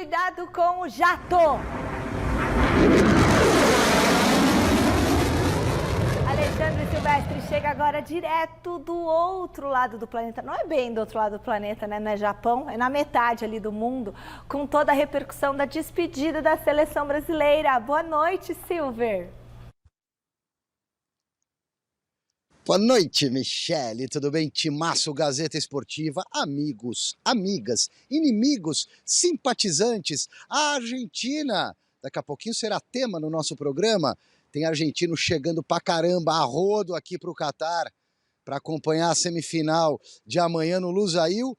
cuidado com o jato. Alexandre Silvestre chega agora direto do outro lado do planeta. Não é bem do outro lado do planeta, né? Não é Japão, é na metade ali do mundo, com toda a repercussão da despedida da seleção brasileira. Boa noite, Silver. Boa noite, Michele. Tudo bem? Timaço, Gazeta Esportiva, amigos, amigas, inimigos, simpatizantes. A Argentina, daqui a pouquinho será tema no nosso programa. Tem argentino chegando pra caramba, a rodo aqui pro Catar, para acompanhar a semifinal de amanhã no Lusail.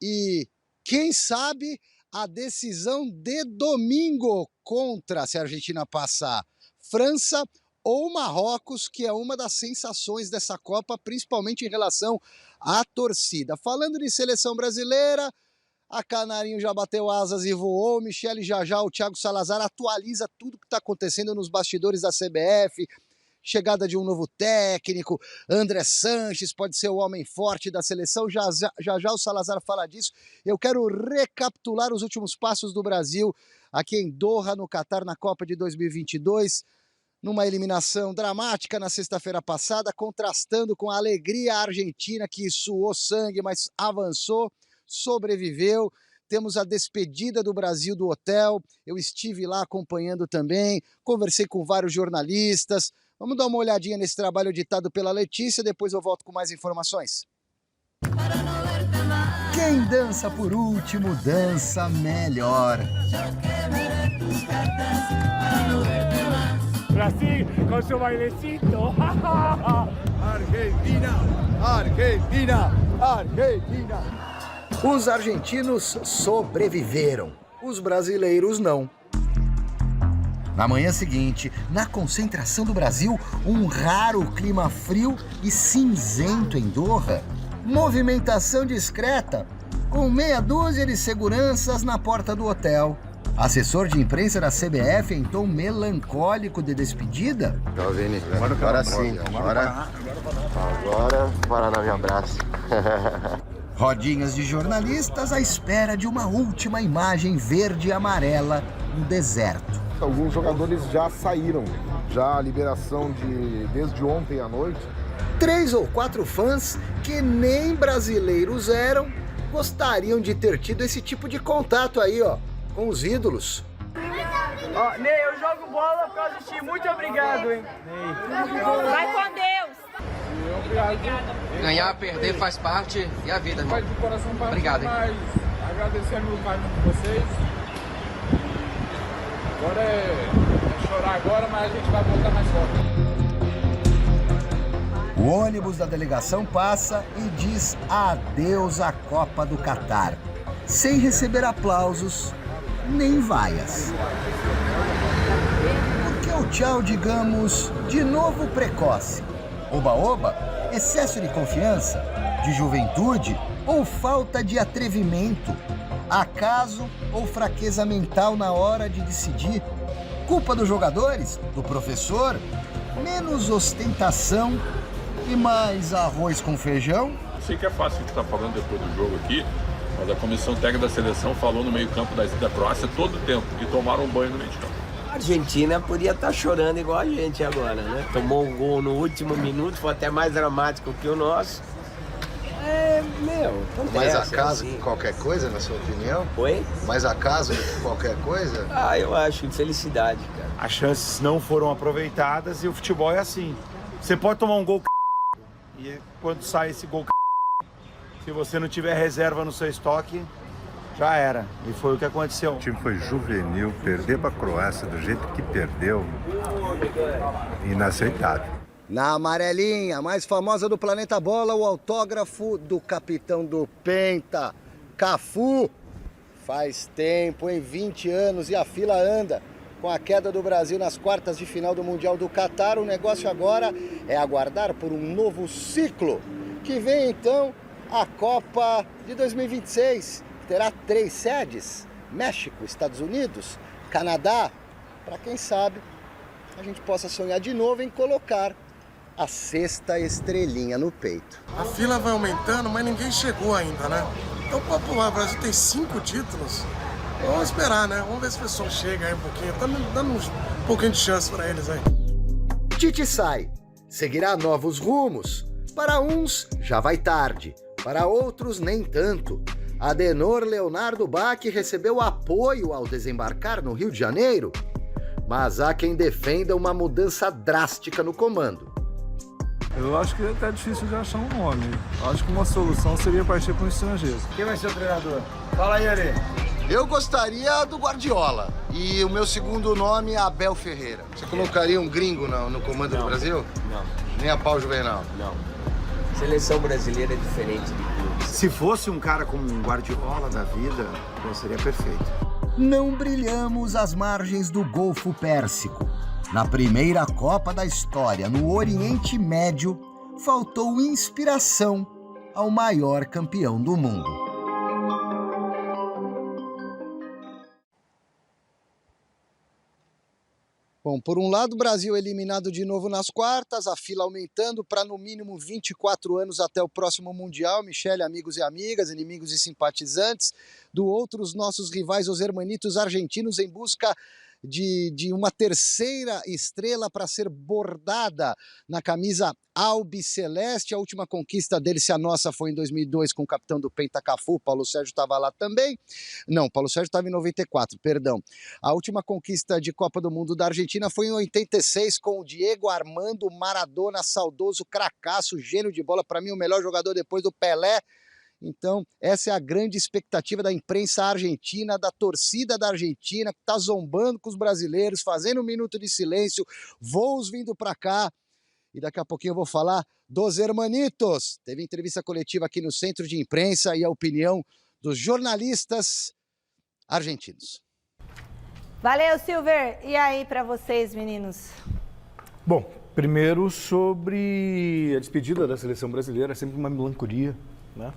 E, quem sabe, a decisão de domingo contra, se a Argentina passar, França ou Marrocos, que é uma das sensações dessa Copa, principalmente em relação à torcida. Falando de seleção brasileira, a Canarinho já bateu asas e voou. Michele, já o Thiago Salazar atualiza tudo que está acontecendo nos bastidores da CBF. Chegada de um novo técnico, André Sanches pode ser o homem forte da seleção. Já o Salazar fala disso. Eu quero recapitular os últimos passos do Brasil aqui em Doha, no Catar, na Copa de 2022. Numa eliminação dramática na sexta-feira passada, contrastando com a alegria argentina que suou sangue, mas avançou, sobreviveu. Temos a despedida do Brasil do hotel, eu estive lá acompanhando também, conversei com vários jornalistas. Vamos dar uma olhadinha nesse trabalho editado pela Letícia, depois eu volto com mais informações. Quem dança por último, dança melhor. Brasil com seu bailecito. Argentina, Argentina, Argentina. Os argentinos sobreviveram, os brasileiros não. Na manhã seguinte, na concentração do Brasil, um raro clima frio e cinzento em Doha. Movimentação discreta, com meia dúzia de seguranças na porta do hotel. Assessor de imprensa da CBF em tom melancólico de despedida? Vini, agora sim, agora o Paraná me abraça. Rodinhas de jornalistas à espera de uma última imagem verde e amarela no deserto. Alguns jogadores já saíram, já a liberação desde ontem à noite. 3 ou 4 fãs que nem brasileiros eram, gostariam de ter tido esse tipo de contato aí, ó, com os ídolos. Ney, eu jogo bola por causa de ti. Muito obrigado, hein? Vai com Deus. Ganhar, perder faz parte e a vida, irmão. Obrigado, hein? Agradecendo o carinho de vocês. Agora é chorar agora, mas a gente vai voltar mais forte. O ônibus da delegação passa e diz adeus à Copa do Catar, sem receber aplausos nem vaias. Porque o tchau, digamos, de novo precoce? Oba-oba? Excesso de confiança? De juventude? Ou falta de atrevimento? Acaso ou fraqueza mental na hora de decidir? Culpa dos jogadores? Do professor? Menos ostentação e mais arroz com feijão? Sei que é fácil a gente estar falando depois do jogo aqui, mas a comissão técnica da seleção falou no meio-campo da Croácia todo o tempo e tomaram um banho no meio de campo. A Argentina podia estar chorando igual a gente agora, né? Tomou um gol no último minuto, foi até mais dramático que o nosso. Acontece, Mas acaso assim. qualquer coisa, na sua opinião? Oi? Mas acaso qualquer coisa? Eu acho, infelicidade, cara. As chances não foram aproveitadas e o futebol é assim. Você pode tomar um gol e quando sai esse gol se você não tiver reserva no seu estoque, já era. E foi o que aconteceu. O time foi juvenil, perder para a Croácia do jeito que perdeu, inaceitável. Na amarelinha, mais famosa do planeta bola, o autógrafo do capitão do Penta, Cafu. Faz tempo, em 20 anos, e a fila anda. Com a queda do Brasil nas quartas de final do Mundial do Catar, o negócio agora é aguardar por um novo ciclo, que vem então a Copa de 2026. Terá 3 sedes, México, Estados Unidos, Canadá, para quem sabe a gente possa sonhar de novo em colocar a 6ª estrelinha no peito. A fila vai aumentando, mas ninguém chegou ainda, né? Então, popular, o Brasil tem 5 títulos. Vamos esperar, né? Vamos ver se o pessoal chega aí um pouquinho. Tá dando um pouquinho de chance para eles aí. Tite sai, seguirá novos rumos. Para uns, já vai tarde. Para outros, nem tanto. Adenor Leonardo Bach recebeu apoio ao desembarcar no Rio de Janeiro. Mas há quem defenda uma mudança drástica no comando. Eu acho que é difícil de achar um nome. Acho que uma solução seria partir para um estrangeiro. Quem vai ser o treinador? Fala aí, Ale. Eu gostaria do Guardiola. E o meu segundo nome é Abel Ferreira. Você colocaria um gringo no comando do Brasil? Não. Nem a pau Juvenal? Não. Seleção brasileira é diferente de clubes. Se fosse um cara como um Guardiola da vida, seria perfeito. Não brilhamos às margens do Golfo Pérsico. Na primeira Copa da história no Oriente Médio, faltou inspiração ao maior campeão do mundo. Bom, por um lado, o Brasil eliminado de novo nas quartas, a fila aumentando para no mínimo 24 anos até o próximo Mundial. Michele, amigos e amigas, inimigos e simpatizantes. Do outro, os nossos rivais, os hermanitos argentinos, em busca de uma terceira estrela para ser bordada na camisa albiceleste. A última conquista dele, se a nossa foi em 2002 com o capitão do Penta Cafu, Paulo Sérgio estava lá também. Não, Paulo Sérgio estava em 94, perdão. A última conquista de Copa do Mundo da Argentina foi em 86 com o Diego Armando Maradona, saudoso cracaço, gênio de bola, para mim o melhor jogador depois do Pelé. Então, essa é a grande expectativa da imprensa argentina, da torcida da Argentina, que está zombando com os brasileiros, fazendo um minuto de silêncio, voos vindo para cá. E daqui a pouquinho eu vou falar dos hermanitos. Teve entrevista coletiva aqui no Centro de Imprensa e a opinião dos jornalistas argentinos. Valeu, Silver. E aí para vocês, meninos? Bom, primeiro sobre a despedida da seleção brasileira, é sempre uma melancolia, né?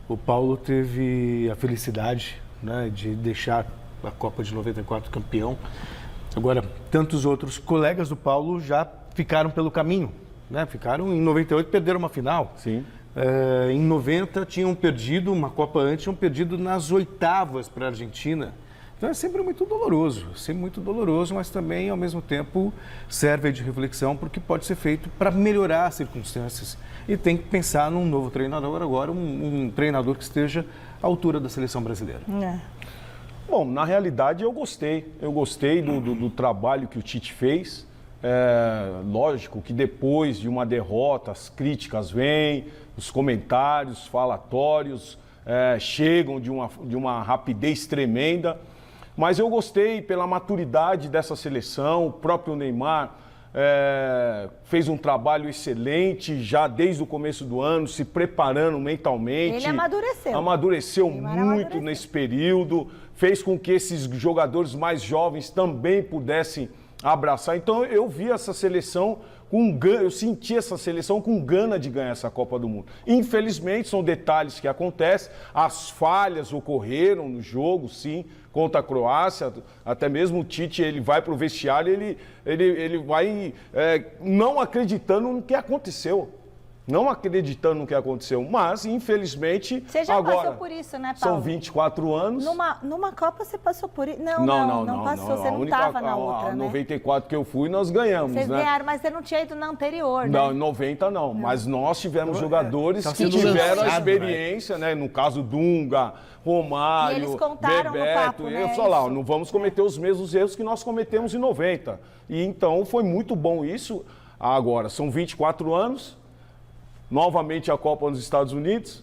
O Paulo teve a felicidade, né, de deixar a Copa de 94 campeão. Agora, tantos outros colegas do Paulo já ficaram pelo caminho, né? Ficaram em 98, perderam uma final. Sim. Em 90 tinham perdido uma Copa antes, tinham perdido nas oitavas para a Argentina. Então é sempre muito doloroso, mas também, ao mesmo tempo, serve de reflexão porque pode ser feito para melhorar as circunstâncias. E tem que pensar num novo treinador agora, um treinador que esteja à altura da seleção brasileira. Bom, na realidade eu gostei do trabalho que o Tite fez. Lógico que depois de uma derrota as críticas vêm, os comentários, falatórios chegam de uma rapidez tremenda. Mas eu gostei pela maturidade dessa seleção. O próprio Neymar fez um trabalho excelente já desde o começo do ano, se preparando mentalmente. Ele amadureceu. Amadureceu muito nesse período, fez com que esses jogadores mais jovens também pudessem abraçar. Então eu vi essa seleção eu senti essa seleção com gana de ganhar essa Copa do Mundo. Infelizmente, são detalhes que acontecem, as falhas ocorreram no jogo, sim, contra a Croácia, até mesmo o Tite, ele vai para o vestiário, ele vai não acreditando no que aconteceu. Mas, infelizmente, você já agora, passou por isso, né, Paulo? São 24 anos. Numa Copa você passou por isso? Não passou, você não estava na outra, né? 94 que eu fui, nós ganhamos, Vocês né? ganharam, mas você não tinha ido na anterior, né? Não, em 90 não, mas nós tivemos jogadores que tiveram a experiência, né? No caso Dunga, Romário, e eles contaram Bebeto, no papo, né? eu falo lá, não vamos cometer os mesmos erros que nós cometemos em 90. E então foi muito bom isso. Agora, são 24 anos, novamente a Copa nos Estados Unidos,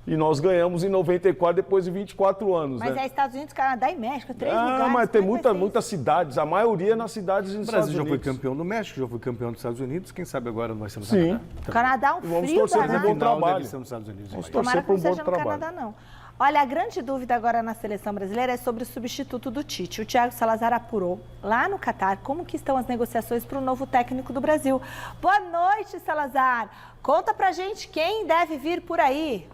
e nós ganhamos em 94 depois de 24 anos. Mas né? é Estados Unidos, Canadá e México, 3 lugares. Mas tem muitas cidades, a maioria nas cidades dos Estados Unidos. O Brasil já foi campeão do México, já foi campeão dos Estados Unidos, quem sabe agora não vai ser no Sim. Canadá. O Canadá é um Vamos frio torcer danado. por um bom trabalho. Nos Estados Unidos. Vamos Tomara torcer que por não um bom seja no trabalho. Canadá, não. Olha, a grande dúvida agora na seleção brasileira é sobre o substituto do Tite. O Thiago Salazar apurou lá no Catar como que estão as negociações para o novo técnico do Brasil. Boa noite, Salazar. Conta pra gente quem deve vir por aí.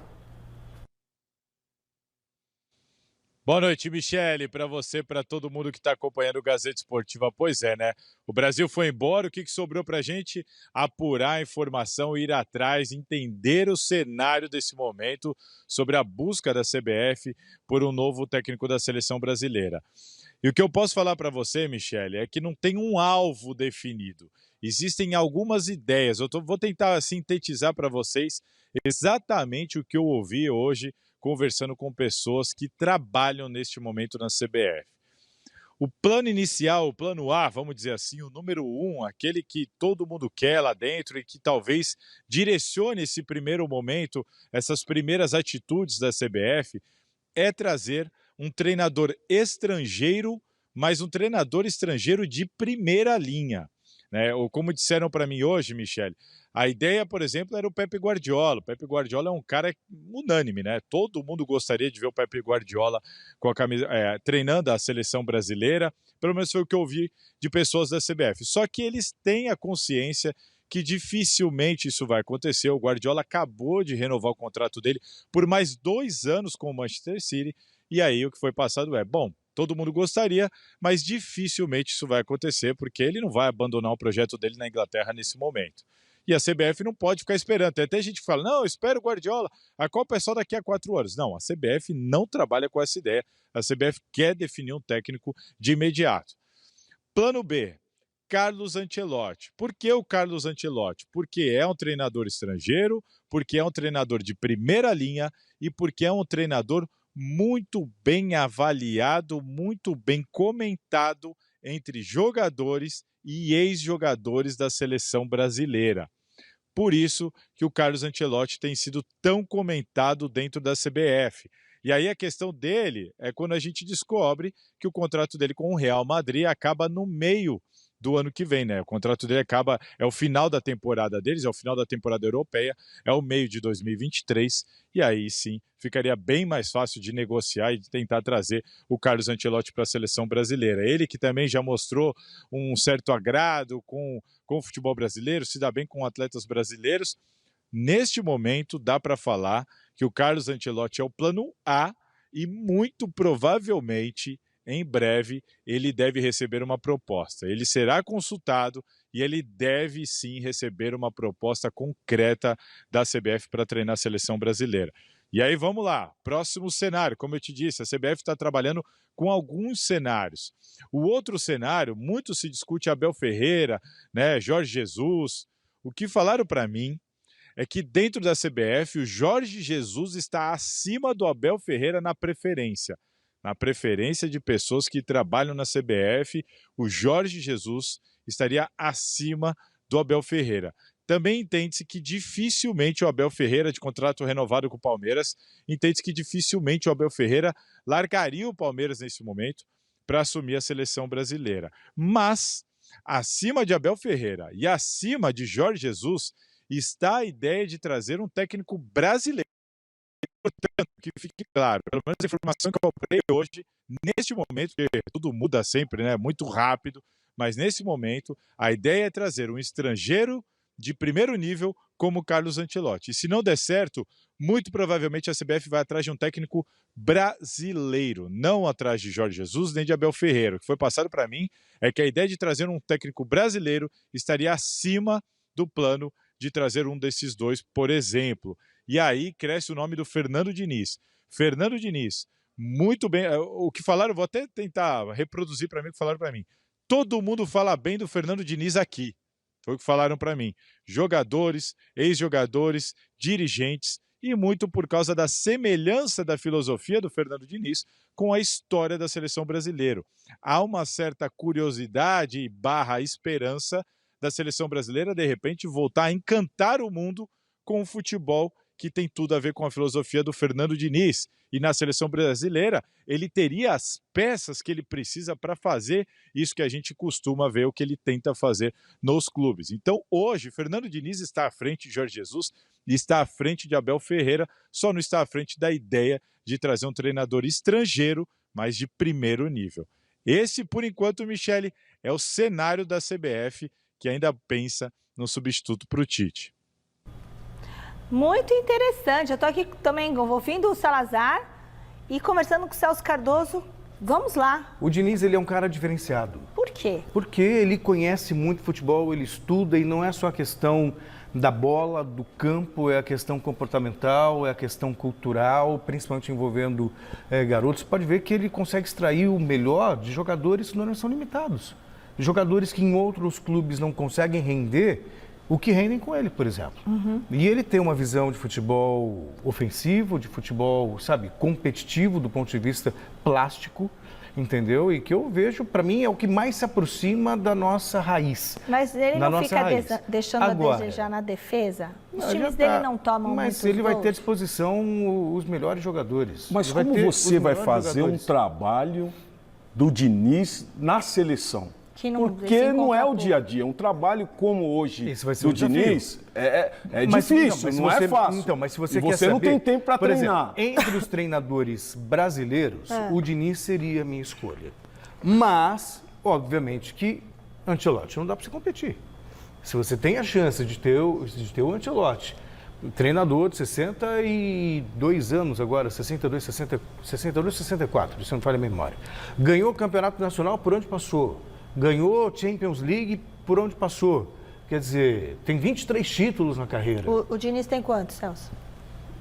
Boa noite, Michele, para você, para todo mundo que está acompanhando o Gazeta Esportiva. Pois é, né? O Brasil foi embora, o que sobrou para a gente? Apurar a informação, ir atrás, entender o cenário desse momento sobre a busca da CBF por um novo técnico da seleção brasileira. E o que eu posso falar para você, Michele, é que não tem um alvo definido. Existem algumas ideias. Vou tentar sintetizar para vocês exatamente o que eu ouvi hoje conversando com pessoas que trabalham neste momento na CBF. O plano inicial, o plano A, vamos dizer assim, o número 1, aquele que todo mundo quer lá dentro e que talvez direcione esse primeiro momento, essas primeiras atitudes da CBF, é trazer um treinador estrangeiro, mas um treinador estrangeiro de primeira linha. Né? Ou como disseram para mim hoje, Michele, a ideia, por exemplo, era o Pepe Guardiola. O Pepe Guardiola é um cara unânime, né? Todo mundo gostaria de ver o Pepe Guardiola com a camisa, treinando a seleção brasileira. Pelo menos foi o que eu ouvi de pessoas da CBF. Só que eles têm a consciência que dificilmente isso vai acontecer. O Guardiola acabou de renovar o contrato dele por mais 2 anos com o Manchester City. E aí o que foi passado bom, todo mundo gostaria, mas dificilmente isso vai acontecer, porque ele não vai abandonar o projeto dele na Inglaterra nesse momento. E a CBF não pode ficar esperando. Tem até gente que fala, não, espera o Guardiola, a Copa é só daqui a 4 horas. Não, a CBF não trabalha com essa ideia. A CBF quer definir um técnico de imediato. Plano B, Carlos Ancelotti. Por que o Carlos Ancelotti? Porque é um treinador estrangeiro, porque é um treinador de primeira linha e porque é um treinador muito bem avaliado, muito bem comentado entre jogadores e ex-jogadores da seleção brasileira. Por isso que o Carlos Ancelotti tem sido tão comentado dentro da CBF. E aí a questão dele é quando a gente descobre que o contrato dele com o Real Madrid acaba no meio do ano que vem, né? O contrato dele acaba, é o final da temporada deles, é o final da temporada europeia, é o meio de 2023, e aí sim ficaria bem mais fácil de negociar e de tentar trazer o Carlos Ancelotti para a seleção brasileira. Ele que também já mostrou um certo agrado com o futebol brasileiro, se dá bem com atletas brasileiros. Neste momento, dá para falar que o Carlos Ancelotti é o plano A e muito provavelmente em breve, ele deve receber uma proposta. Ele será consultado e ele deve sim receber uma proposta concreta da CBF para treinar a seleção brasileira. E aí vamos lá, próximo cenário. Como eu te disse, a CBF está trabalhando com alguns cenários. O outro cenário, muito se discute Abel Ferreira, né, Jorge Jesus. O que falaram para mim é que dentro da CBF o Jorge Jesus está acima do Abel Ferreira na preferência. Na preferência de pessoas que trabalham na CBF, o Jorge Jesus estaria acima do Abel Ferreira. Também entende-se que dificilmente o Abel Ferreira, de contrato renovado com o Palmeiras, entende-se que dificilmente o Abel Ferreira largaria o Palmeiras nesse momento para assumir a seleção brasileira. Mas, acima de Abel Ferreira e acima de Jorge Jesus, está a ideia de trazer um técnico brasileiro. Portanto, que fique claro, pelo menos a informação que eu comprei hoje, neste momento, porque tudo muda sempre, né? Muito rápido, mas nesse momento a ideia é trazer um estrangeiro de primeiro nível como Carlos Ancelotti. E se não der certo, muito provavelmente a CBF vai atrás de um técnico brasileiro, não atrás de Jorge Jesus nem de Abel Ferreira. O que foi passado para mim é que a ideia de trazer um técnico brasileiro estaria acima do plano de trazer um desses dois, por exemplo. E aí cresce o nome do Fernando Diniz. Fernando Diniz, muito bem. O que falaram, vou até tentar reproduzir para mim o que falaram para mim. Todo mundo fala bem do Fernando Diniz aqui. Foi o que falaram para mim. Jogadores, ex-jogadores, dirigentes, e muito por causa da semelhança da filosofia do Fernando Diniz com a história da seleção brasileira. Há uma certa curiosidade / esperança da seleção brasileira, de repente, voltar a encantar o mundo com o futebol que tem tudo a ver com a filosofia do Fernando Diniz. E na seleção brasileira, ele teria as peças que ele precisa para fazer isso que a gente costuma ver, o que ele tenta fazer nos clubes. Então, hoje, Fernando Diniz está à frente de Jorge Jesus e está à frente de Abel Ferreira, só não está à frente da ideia de trazer um treinador estrangeiro, mas de primeiro nível. Esse, por enquanto, Michele, é o cenário da CBF, que ainda pensa no substituto para o Tite. Muito interessante. Eu estou aqui também ouvindo o Salazar E conversando com o Celso Cardoso, vamos lá. O Diniz, ele é um cara diferenciado. Por quê? Porque ele conhece muito futebol, ele estuda e não é só a questão da bola, do campo, é a questão comportamental, é a questão cultural, principalmente envolvendo garotos. Você pode ver que ele consegue extrair o melhor de jogadores que não são limitados. Jogadores que em outros clubes não conseguem render o que rendem com ele, por exemplo. E ele tem uma visão de futebol ofensivo, de futebol, sabe, competitivo do ponto de vista plástico, entendeu? E que eu vejo, para mim, é o que mais se aproxima da nossa raiz. Mas ele não fica deixando Agora, a desejar na defesa? Os já times tá, dele não tomam mas muitos ele vai gols? ter à disposição os melhores jogadores. Mas Ele como você vai fazer um jogadores. trabalho do Diniz na seleção? Que não, Porque não é o dia a dia. Um trabalho como hoje Esse vai ser do um desafio. Diniz é Mas, difícil, mas não você, é fácil. Então, mas se você E quer você saber, não tem tempo para por treinar. Exemplo, entre os treinadores brasileiros, o Diniz seria a minha escolha. Mas, obviamente, que Ancelotti não dá para você competir. Se você tem a chance de ter o Ancelotti, treinador de 62 anos agora, 62, 64, se não me falha a memória. Ganhou o Campeonato Nacional por onde passou. Ganhou Champions League por onde passou. Quer dizer, tem 23 títulos na carreira. O Diniz tem quantos, Celso?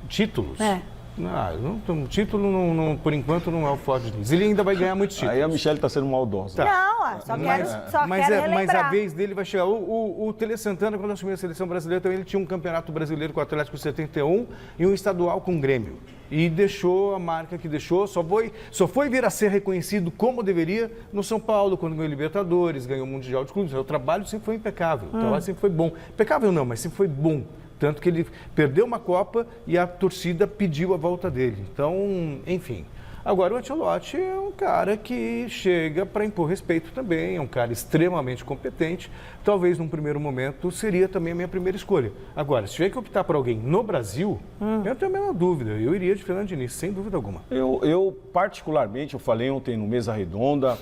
Títulos? É. O título, por enquanto, não é o forte Diniz. Ele ainda vai ganhar muitos títulos. Aí a Michelle está sendo maldosa. Não, só quero Mas relembrar. a vez dele vai chegar. O Tele Santana, quando assumiu a seleção brasileira, também ele tinha um campeonato brasileiro com o Atlético 71 e um estadual com o Grêmio. E deixou a marca que deixou, só foi vir a ser reconhecido como deveria no São Paulo, quando ganhou Libertadores, ganhou o Mundial de Clubes. O trabalho sempre foi impecável, o trabalho sempre foi bom. Impecável não, mas sempre foi bom. Tanto que ele perdeu uma Copa e a torcida pediu a volta dele. Então, enfim. Agora, o Ancelotti é um cara que chega para impor respeito também, é um cara extremamente competente. Talvez, num primeiro momento, seria também a minha primeira escolha. Agora, se tiver que optar por alguém no Brasil, eu tenho a mesma dúvida. Eu iria de Fernando Diniz, sem dúvida alguma. Eu particularmente, eu falei ontem no Mesa Redonda,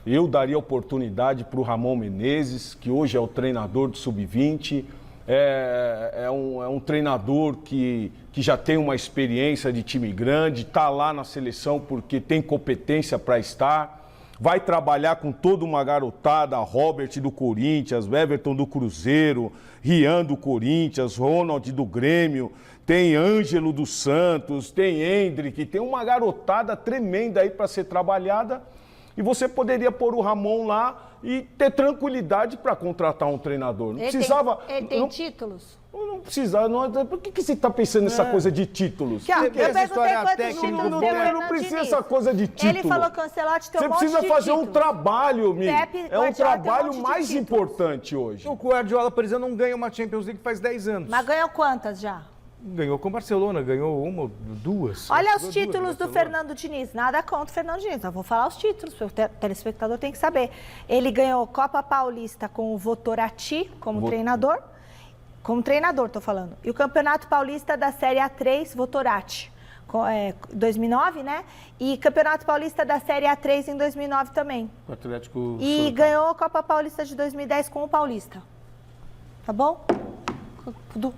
eu daria oportunidade para o Ramon Menezes, que hoje é o treinador do Sub-20. É um treinador que já tem uma experiência de time grande, está lá na seleção porque tem competência para estar, vai trabalhar com toda uma garotada, Robert do Corinthians, Everton do Cruzeiro, Rian do Corinthians, Ronald do Grêmio, tem Ângelo do Santos, tem Hendrick, tem uma garotada tremenda aí para ser trabalhada. E você poderia pôr o Ramon lá e ter tranquilidade para contratar um treinador. Não precisava. Ele tem títulos? Não precisava. Por que você está pensando nessa coisa de títulos? Eu perguntei quantos títulos Não Fernando precisa Diniz. essa coisa de título. Ele falou que o Ancelotti tem um Você monte precisa de fazer um títulos. trabalho, Mi. Pepe É um Guardiola tem um trabalho monte de mais títulos. importante hoje. O Guardiola, por exemplo, não ganha uma Champions League faz 10 anos. Mas ganhou quantas já? Ganhou com o Barcelona, ganhou uma ou duas. Olha os títulos do Fernando Diniz. Nada contra o Fernando Diniz. Eu vou falar os títulos, porque o telespectador tem que saber. Ele ganhou Copa Paulista com o Votorati como treinador. Como treinador, tô falando. E o Campeonato Paulista da Série A3, Votorati. 2009, né? E Campeonato Paulista da Série A3 em 2009 também. O Atlético. E ganhou a Copa Paulista de 2010 com o Paulista. Tá bom?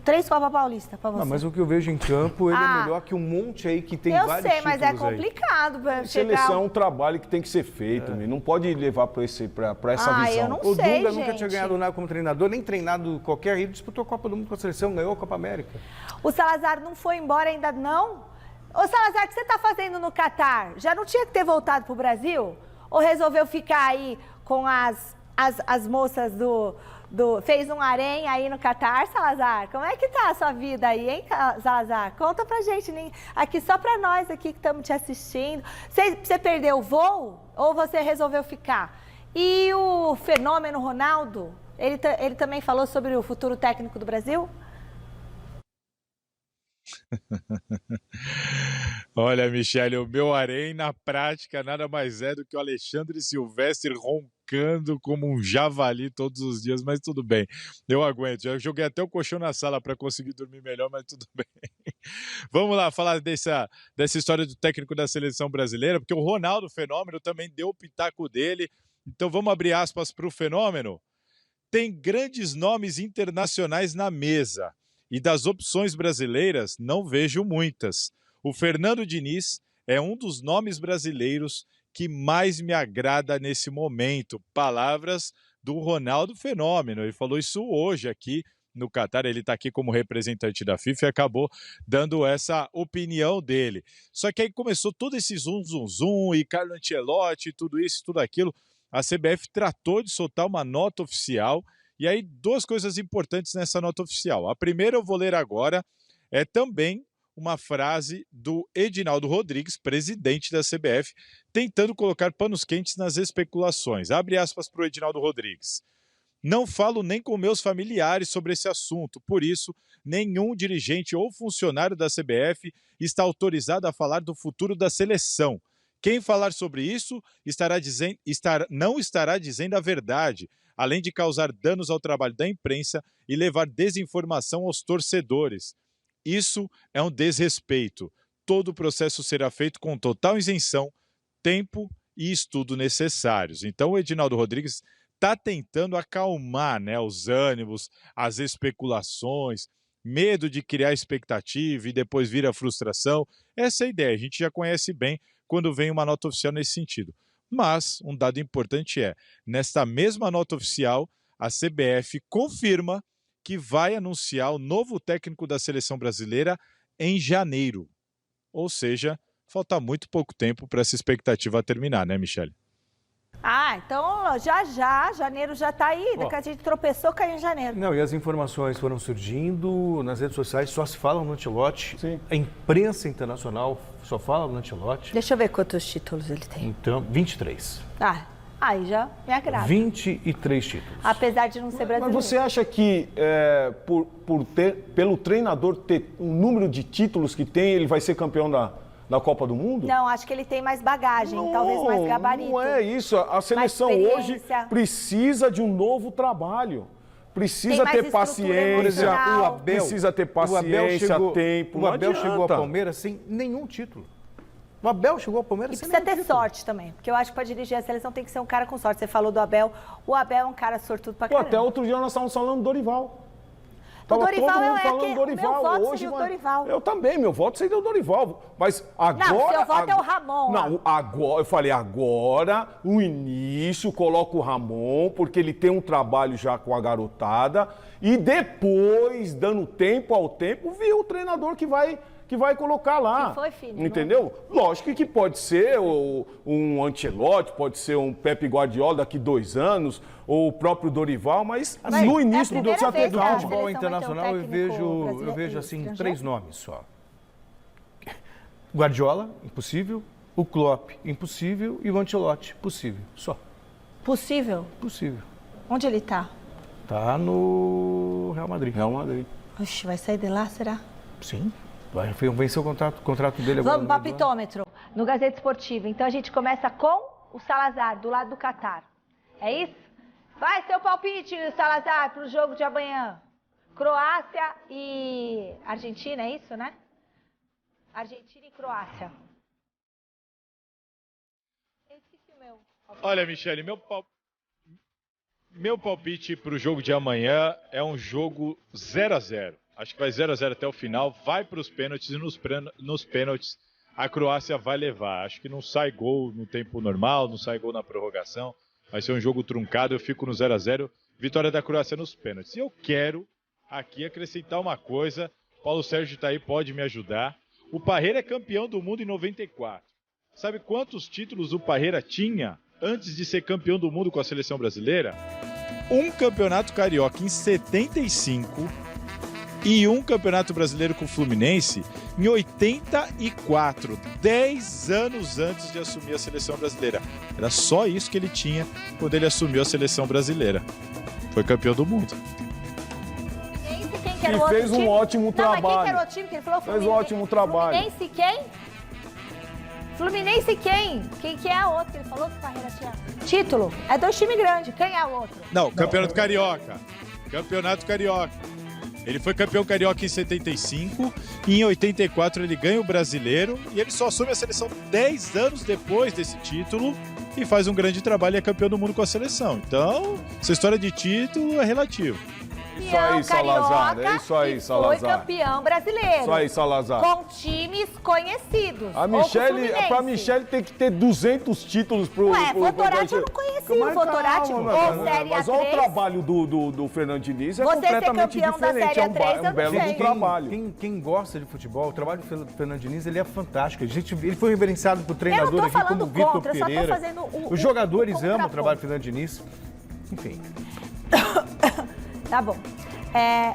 3 Copa Paulista pra você. Não, mas o que eu vejo em campo, ele é melhor que um monte aí que tem vários títulos. Eu sei, mas é complicado pra Seleção é um trabalho que tem que ser feito, Mi. Não pode levar para essa visão. Eu não O sei, Dunga gente. nunca tinha ganhado nada como treinador, nem treinado qualquer rio, disputou a Copa do Mundo com a seleção, ganhou a Copa América. O Salazar não foi embora ainda não? Ô Salazar, o que você tá fazendo no Catar? Já não tinha que ter voltado pro Brasil? Ou resolveu ficar aí com as moças fez um harém aí no Catar, Salazar? Como é que tá a sua vida aí, hein, Salazar? Conta pra gente, aqui só pra nós aqui que estamos te assistindo. Você perdeu o voo ou você resolveu ficar? E o fenômeno Ronaldo, ele também falou sobre o futuro técnico do Brasil? Olha, Michele, o meu harém na prática nada mais é do que o Alexandre Silvestre roncando como um javali todos os dias, mas tudo bem, eu aguento. Já joguei até o colchão na sala para conseguir dormir melhor, mas tudo bem. Vamos lá falar dessa história do técnico da seleção brasileira, porque o Ronaldo Fenômeno também deu o pitaco dele. Então vamos abrir aspas para o Fenômeno. Tem grandes nomes internacionais na mesa e das opções brasileiras não vejo muitas. O Fernando Diniz é um dos nomes brasileiros que mais me agrada nesse momento. Palavras do Ronaldo Fenômeno. Ele falou isso hoje aqui no Catar. Ele está aqui como representante da FIFA e acabou dando essa opinião dele. Só que aí começou todo esse zum, e Carlo Ancelotti, tudo isso, tudo aquilo. A CBF tratou de soltar uma nota oficial. E aí, duas coisas importantes nessa nota oficial. A primeira eu vou ler agora, é também uma frase do Edinaldo Rodrigues, presidente da CBF, tentando colocar panos quentes nas especulações. Abre aspas para o Edinaldo Rodrigues. Não falo nem com meus familiares sobre esse assunto, por isso, nenhum dirigente ou funcionário da CBF está autorizado a falar do futuro da seleção. Quem falar sobre isso não estará dizendo a verdade, além de causar danos ao trabalho da imprensa e levar desinformação aos torcedores. Isso é um desrespeito. Todo o processo será feito com total isenção, tempo e estudo necessários. Então o Edinaldo Rodrigues está tentando acalmar, né, os ânimos, as especulações, medo de criar expectativa e depois vir a frustração. Essa é a ideia, a gente já conhece bem quando vem uma nota oficial nesse sentido. Mas um dado importante é, nesta mesma nota oficial, a CBF confirma que vai anunciar o novo técnico da seleção brasileira em janeiro. Ou seja, falta muito pouco tempo para essa expectativa terminar, né, Michele? Ah, então janeiro já tá aí, daqui a gente tropeçou, caiu em janeiro. Não, e as informações foram surgindo nas redes sociais, só se fala no Ancelotti. Sim. A imprensa internacional só fala no Ancelotti. Deixa eu ver quantos títulos ele tem. Então, 23. Ah, aí já me agrada. 23 títulos. Apesar de não ser brasileiro. Mas você acha que pelo treinador ter um número de títulos que tem, ele vai ser campeão da Copa do Mundo? Não, acho que ele tem mais bagagem, talvez mais gabarito. Não é isso. A seleção hoje precisa de um novo trabalho. Precisa ter paciência. O Abel, precisa ter paciência, tempo. O Abel chegou ao Palmeiras sem nenhum título. O Abel chegou ao Palmeiras sem precisa ter sorte também, porque eu acho que para dirigir a seleção tem que ser um cara com sorte. Você falou do Abel, o Abel é um cara sortudo pra caramba. Até outro dia nós estávamos falando do Dorival. O Dorival todo mundo falando o Dorival. meu voto Hoje, seria o Dorival. Eu também, meu voto seria o Dorival. Mas agora... Não, seu voto é o Ramon. Não, agora, eu falei, agora, o início, coloca o Ramon, porque ele tem um trabalho já com a garotada, e depois, dando tempo ao tempo, viu o treinador que vai colocar lá. Que foi, filho? Entendeu? Lógico que pode ser um Ancelotti, pode ser um Pepe Guardiola daqui 2 anos, ou o próprio Dorival, mas no início do futebol internacional eu vejo assim 3 nomes só. Guardiola, impossível. O Klopp, impossível. E o Ancelotti, possível. Só. Possível? Possível. Onde ele tá? Tá no Real Madrid. Real Madrid. Oxe, vai sair de lá, será? Sim. Vai vencer o contrato dele agora. Vamos, palpitômetro, no Gazeta Esportiva. Então a gente começa com o Salazar, do lado do Catar. É isso? Vai, seu palpite, Salazar, pro jogo de amanhã. Croácia e Argentina, é isso, né? Argentina e Croácia. Esqueci o meu. Olha, Michele, meu palpite pro jogo de amanhã é um jogo 0-0. Acho que vai 0-0 até o final, vai para os pênaltis e nos pênaltis a Croácia vai levar. Acho que não sai gol no tempo normal, não sai gol na prorrogação. Vai ser um jogo truncado, eu fico no 0-0, vitória da Croácia nos pênaltis. E eu quero aqui acrescentar uma coisa, Paulo Sérgio tá aí, pode me ajudar. O Parreira é campeão do mundo em 94. Sabe quantos títulos o Parreira tinha antes de ser campeão do mundo com a seleção brasileira? Um campeonato carioca em 75... e um campeonato brasileiro com o Fluminense em 84, 10 anos antes de assumir a seleção brasileira. Era só isso que ele tinha quando ele assumiu a seleção brasileira. Foi campeão do mundo. E fez um ótimo trabalho. Mas quem que era o outro time que ele falou? Fez um ótimo trabalho. Fluminense quem? Fluminense quem? Quem que é o outro que ele falou que o Parreira tinha? Título. É 2 times grandes. Quem é o outro? Não, campeonato carioca. Campeonato carioca. Ele foi campeão carioca em 75 e em 84 ele ganha o brasileiro e ele só assume a seleção 10 anos depois desse título e faz um grande trabalho e é campeão do mundo com a seleção. Então, essa história de título é relativo. campeão Salazar. carioca É isso aí, e Salazar. foi campeão brasileiro. Isso aí, Salazar. Com times conhecidos. A Michele, pra Michele tem que ter 200 títulos pro... Ué, Votorati eu não conhecia o Votorati. Ou Série Mas A3. olha o trabalho do Fernando Diniz, é Você ser completamente campeão da diferente. Série A3, É um belo eu não sei. trabalho. Quem gosta de futebol, o trabalho do Fernando Diniz, ele é fantástico. Ele foi reverenciado por treinador aqui como Vitor Pereira. Os jogadores amam o trabalho do Fernando Diniz. Enfim. Tá bom.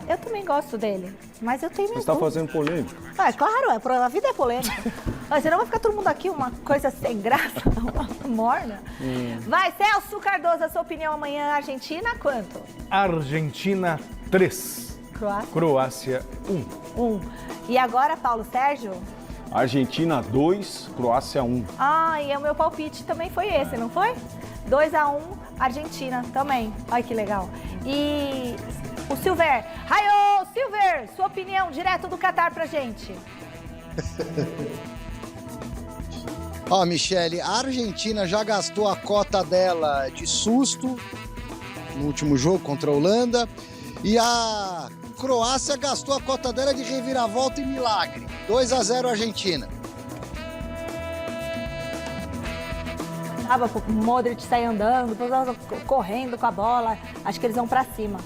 Eu também gosto dele, mas eu tenho Você minhas está dúvidas. fazendo polêmica. Claro, a vida é polêmica. Mas senão vai ficar todo mundo aqui uma coisa sem graça, morna. Vai, Celso Cardoso, a sua opinião amanhã, Argentina, quanto? Argentina 3. Croácia 1. E agora, Paulo Sérgio? Argentina 2, Croácia 1. E o meu palpite também foi esse, não foi? 2-1, Argentina também. Olha que legal. E o Silver. Raio, Silver, sua opinião direto do Catar pra gente. Michele, a Argentina já gastou a cota dela de susto no último jogo contra a Holanda e a Croácia gastou a cota dela de reviravolta e milagre. 2-0 Argentina. O Modric sai andando, correndo com a bola. Acho que eles vão pra cima.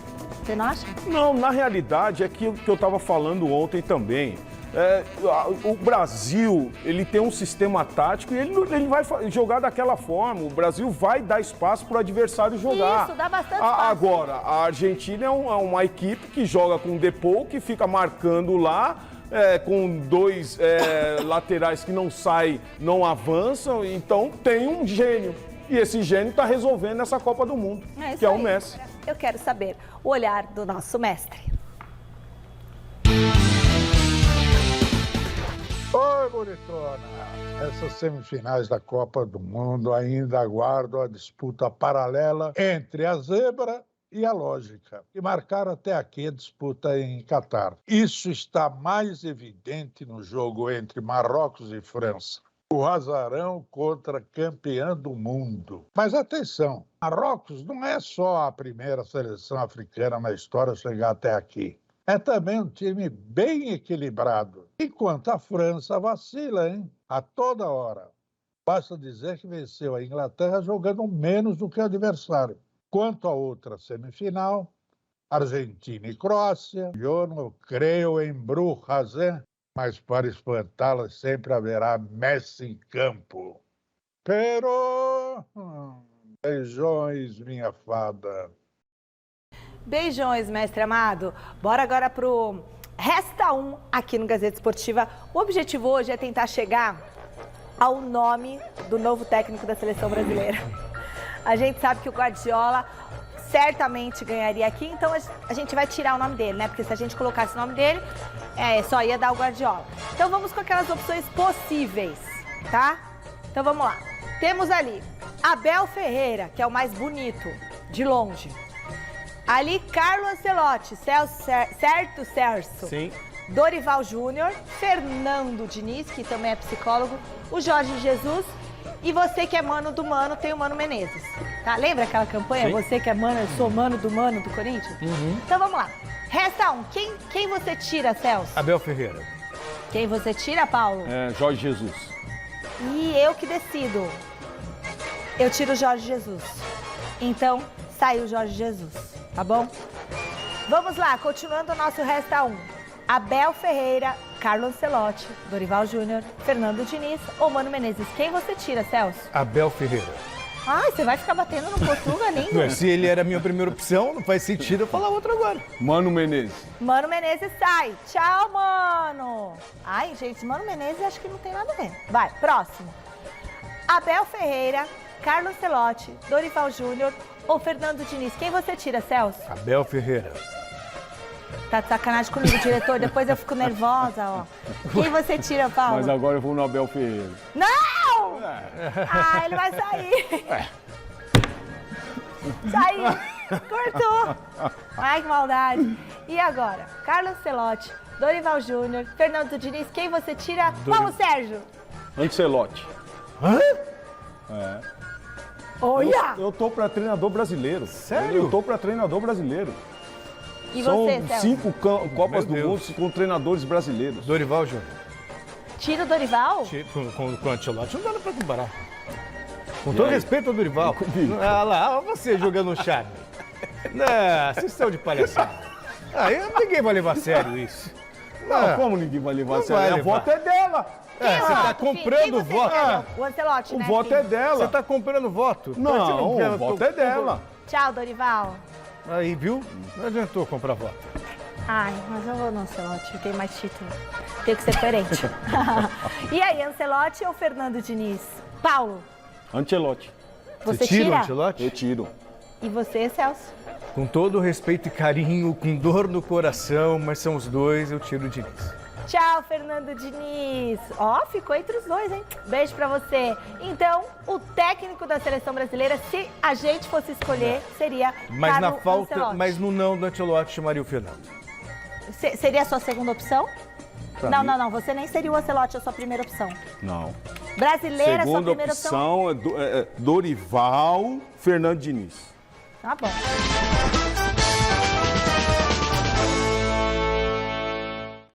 Você não acha? Não, na realidade é aquilo que eu estava falando ontem também. O Brasil, ele tem um sistema tático e ele vai jogar daquela forma. O Brasil vai dar espaço para o adversário jogar. Isso, dá bastante espaço. Agora, a Argentina é uma equipe que joga com o Depou, que fica marcando lá, com dois laterais que não saem, não avançam. Então tem um gênio. E esse gênio está resolvendo essa Copa do Mundo, que é o Messi. Eu quero saber o olhar do nosso mestre. Oi, bonitona! Essas semifinais da Copa do Mundo ainda aguardam a disputa paralela entre a zebra e a lógica, que marcaram até aqui a disputa em Catar. Isso está mais evidente no jogo entre Marrocos e França. O azarão contra campeã do mundo. Mas atenção, Marrocos não é só a primeira seleção africana na história a chegar até aqui. É também um time bem equilibrado. Enquanto a França vacila, hein? A toda hora. Basta dizer que venceu a Inglaterra jogando menos do que o adversário. Quanto à outra semifinal, Argentina e Croácia, eu não creio em bruxas, hein? Mas para espantá-las sempre haverá Messi em campo. Pero... beijões, minha fada. Beijões, mestre amado. Bora agora pro Resta 1 aqui no Gazeta Esportiva. O objetivo hoje é tentar chegar ao nome do novo técnico da seleção brasileira. A gente sabe que o Guardiola certamente ganharia aqui, então a gente vai tirar o nome dele, né? Porque se a gente colocasse o nome dele, só ia dar o Guardiola. Então vamos com aquelas opções possíveis, tá? Então vamos lá. Temos ali Abel Ferreira, que é o mais bonito, de longe. Ali, Carlo Ancelotti, Celso. Sim. Dorival Júnior, Fernando Diniz, que também é psicólogo, o Jorge Jesus e você que é mano do mano, tem o Mano Menezes. Tá? Lembra aquela campanha? Sim. Você que é mano, eu sou mano do Corinthians? Então vamos lá. Resta 1. Quem você tira, Celso? Abel Ferreira. Quem você tira, Paulo? Jorge Jesus. E eu que decido. Eu tiro o Jorge Jesus. Então, saiu o Jorge Jesus, tá bom? Vamos lá, continuando o nosso Resta 1. Abel Ferreira, Carlo Ancelotti, Dorival Júnior, Fernando Diniz ou Mano Menezes. Quem você tira, Celso? Abel Ferreira. Ai, você vai ficar batendo no Portuga, lindo. Se ele era a minha primeira opção, não faz sentido eu falar outro agora. Mano Menezes. Mano Menezes sai. Tchau, mano. Ai, gente, Mano Menezes acho que não tem nada a ver. Vai, próximo. Abel Ferreira, Carlo Ancelotti, Dorival Júnior ou Fernando Diniz. Quem você tira, Celso? Abel Ferreira. Tá de sacanagem comigo, diretor. Depois eu fico nervosa, ó. Quem você tira, Paulo? Mas agora eu vou no Abel Ferreira. Não! Ah, ele vai sair. Saiu. Cortou. Ai, que maldade. E agora? Carlo Ancelotti, Dorival Júnior, Fernando Diniz. Quem você tira? Paulo Sérgio. Ancelotti. Hã? Olha! Eu tô pra treinador brasileiro. Sério? Eu tô pra treinador brasileiro. E São você, Celso? 5 Copas do Meu Mundo Deus. com treinadores brasileiros. Dorival Júnior. Tira o Dorival? Com o Ancelotti não dá pra comparar. Com todo respeito ao Dorival. Ah lá, olha você jogando um charme. Não, vocês estão de palhaçada. Ninguém vai levar a sério isso. Não, como ninguém vai levar a Não sério? vai A levar. voto é dela. Você tá comprando o voto. O Ancelotti, O né, voto filho? é dela. Você tá comprando voto. Não, o voto é dela. Tchau, Dorival. Aí, viu? Não adiantou comprar voto. Ai, mas eu vou no Ancelotti, tem mais título. Tem que ser coerente. E aí, Ancelotti ou Fernando Diniz? Paulo, Ancelotti. você tira o tira? Ancelotti? Eu tiro. E você, Celso? Com todo respeito e carinho, com dor no coração, mas são os dois, eu tiro o Diniz. Tchau, Fernando Diniz. Ó, ficou entre os dois, hein? Beijo pra você. Então, o técnico da seleção brasileira, se a gente fosse escolher, seria Mas Carlo na falta, Ancelotti. mas no não do Ancelotti, chamaria o Fernando. Seria a sua segunda opção? Pra Não, mim- não, não. Você nem seria o Ancelotti, a sua primeira opção. Não. Brasileira, a sua Segunda primeira opção? opção é Dorival, Fernando Diniz. Tá bom.